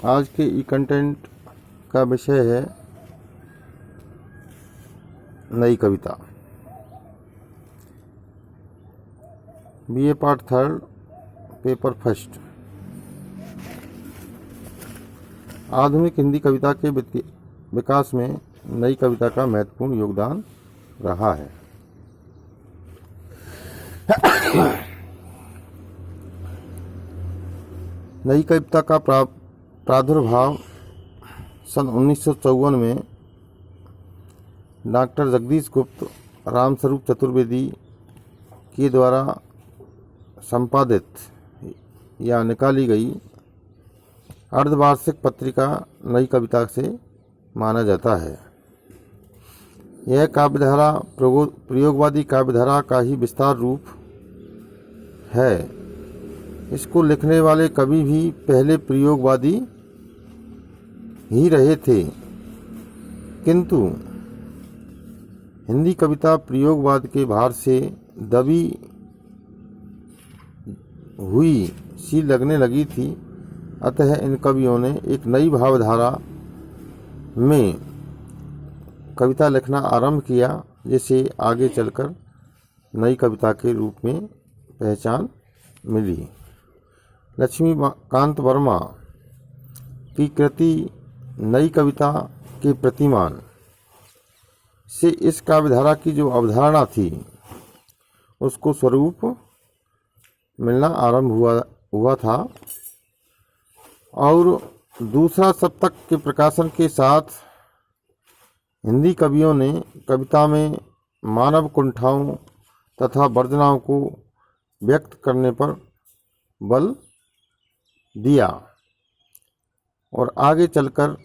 आज के ई कंटेंट का विषय है नई कविता। BA part 3 paper first. आधुनिक हिंदी कविता के विकास में नई कविता का महत्वपूर्ण योगदान रहा है। नई कविता का प्रादुर्भाव सन 1954 में डॉक्टर जगदीश गुप्त, रामस्वरूप चतुर्वेदी के द्वारा संपादित या निकाली गई अर्धवार्षिक पत्रिका नई कविता से माना जाता है। यह काव्यधारा प्रयोगवादी काव्यधारा का ही विस्तार रूप है। इसको लिखने वाले कवि भी पहले प्रयोगवादी ही रहे थे, किंतु हिंदी कविता प्रयोगवाद के भार से दबी हुई सी लगने लगी थी। अतः इन कवियों ने एक नई भावधारा में कविता लिखना आरंभ किया, जिसे आगे चलकर नई कविता के रूप में पहचान मिली। लक्ष्मीकांत वर्मा की कृति नई कविता के प्रतिमान से इस काव्यधारा की जो अवधारणा थी उसको स्वरूप मिलना आरंभ हुआ था और दूसरा शतक के प्रकाशन के साथ हिंदी कवियों ने कविता में मानव कुंठाओं तथा वर्जनाओं को व्यक्त करने पर बल दिया और आगे चलकर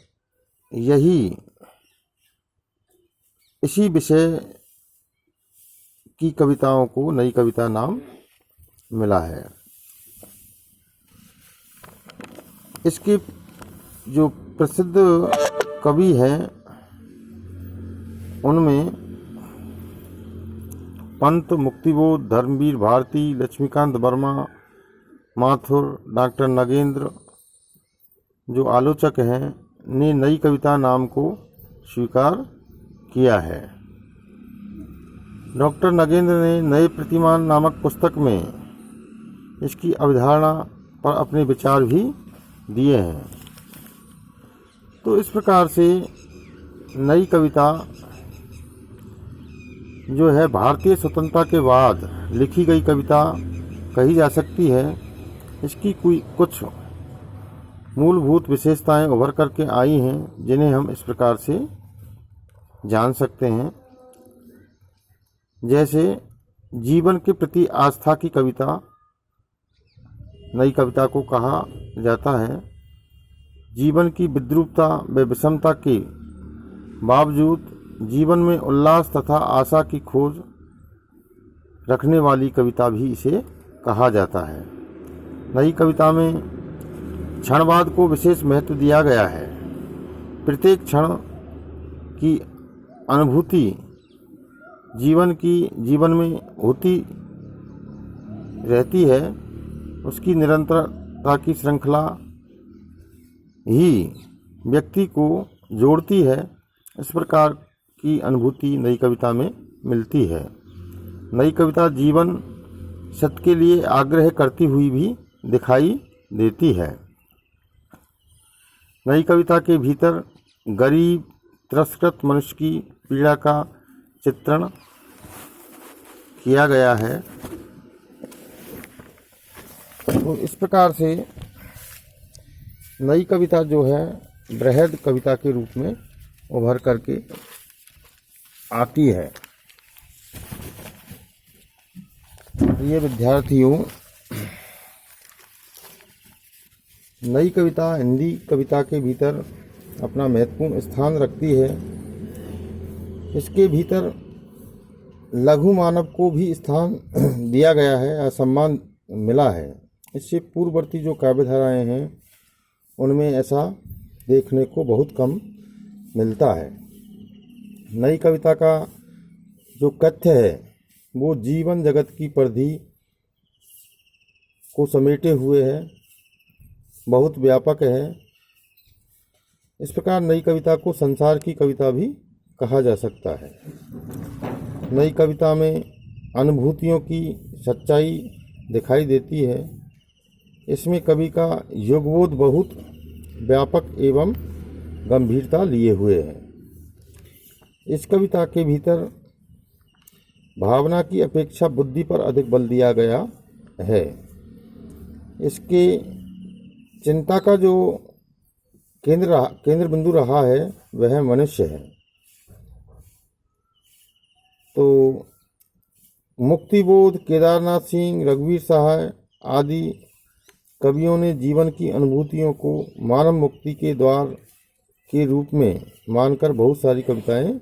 इसी विषय की कविताओं को नई कविता नाम मिला है। इसके जो प्रसिद्ध कवि हैं उनमें पंत, मुक्तिबोध, धर्मवीर भारती, लक्ष्मीकांत वर्मा, माथुर, डॉक्टर नगेंद्र जो आलोचक हैं ने नई कविता नाम को स्वीकार किया है। डॉक्टर नगेंद्र ने नए प्रतिमान नामक पुस्तक में इसकी अवधारणा पर अपने विचार भी दिए हैं। तो इस प्रकार से नई कविता जो है भारतीय स्वतंत्रता के बाद लिखी गई कविता कही जा सकती है। इसकी कुछ मूलभूत विशेषताएं उभर करके आई हैं, जिन्हें हम इस प्रकार से जान सकते हैं। जैसे जीवन के प्रति आस्था की कविता नई कविता को कहा जाता है। जीवन की विद्रूपता व विषमता के बावजूद जीवन में उल्लास तथा आशा की खोज रखने वाली कविता भी इसे कहा जाता है। नई कविता में क्षणवाद को विशेष महत्व दिया गया है। प्रत्येक क्षण की अनुभूति जीवन में होती रहती है। उसकी निरंतरता की श्रृंखला ही व्यक्ति को जोड़ती है। इस प्रकार की अनुभूति नई कविता में मिलती है। नई कविता जीवन सत्य के लिए आग्रह करती हुई भी दिखाई देती है। नई कविता के भीतर गरीब तिरस्कृत मनुष्य की पीड़ा का चित्रण किया गया है। तो इस प्रकार से नई कविता जो है बृहद कविता के रूप में उभर करके आती है। ये विद्यार्थियों, नई कविता हिंदी कविता के भीतर अपना महत्वपूर्ण स्थान रखती है। इसके भीतर लघु मानव को भी स्थान दिया गया है या सम्मान मिला है। इससे पूर्ववर्ती जो काव्यधाराएं हैं उनमें ऐसा देखने को बहुत कम मिलता है। नई कविता का जो कथ्य है वो जीवन जगत की परिधि को समेटे हुए है, बहुत व्यापक है। इस प्रकार नई कविता को संसार की कविता भी कहा जा सकता है। नई कविता में अनुभूतियों की सच्चाई दिखाई देती है। इसमें कवि का युगबोध बहुत व्यापक एवं गंभीरता लिए हुए है। इस कविता के भीतर भावना की अपेक्षा बुद्धि पर अधिक बल दिया गया है। इसके चिंता का जो केंद्र बिंदु रहा है वह मनुष्य है। तो मुक्तिबोध, केदारनाथ सिंह, रघुवीर सहाय आदि कवियों ने जीवन की अनुभूतियों को मानव मुक्ति के द्वार के रूप में मानकर बहुत सारी कविताएं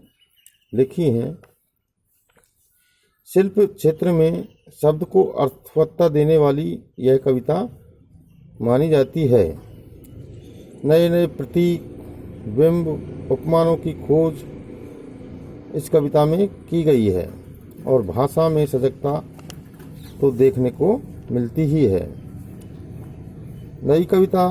लिखी हैं। शिल्प क्षेत्र में शब्द को अर्थवत्ता देने वाली यह कविता मानी जाती है। नए नए प्रतीक, बिंब, उपमानों की खोज इस कविता में की गई है और भाषा में सजगता तो देखने को मिलती ही है। नई कविता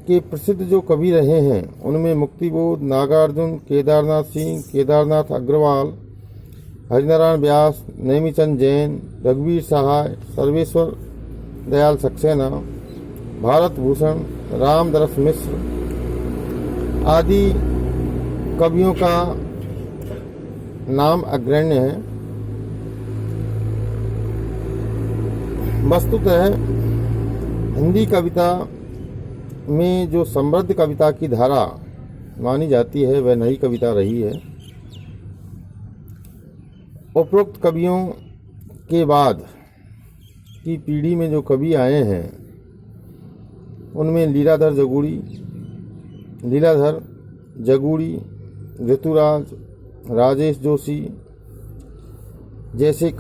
के प्रसिद्ध जो कवि रहे हैं उनमें मुक्तिबोध, नागार्जुन, केदारनाथ सिंह, केदारनाथ अग्रवाल, हरिनारायण व्यास, नेमीचंद जैन, रघुवीर सहाय, सर्वेश्वर दयाल सक्सेना, भारत भूषण, रामदरस मिश्र आदि कवियों का नाम अग्रण्य है। वस्तुतः हिंदी कविता में जो समृद्ध कविता की धारा मानी जाती है वह नई कविता रही है। उपरोक्त कवियों के बाद की पीढ़ी में जो कवि आए हैं उनमें लीलाधर जगूड़ी, ऋतुराज, राजेश जोशी जैसे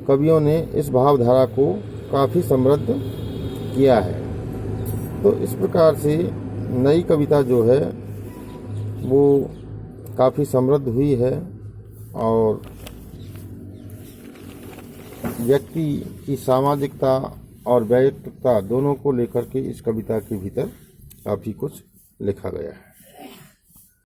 कवियों ने इस भावधारा को काफ़ी समृद्ध किया है। तो इस प्रकार से नई कविता जो है वो काफ़ी समृद्ध हुई है और व्यक्ति की सामाजिकता और व्यक्तित्वता दोनों को लेकर के इस कविता के भीतर काफ़ी कुछ लिखा गया है।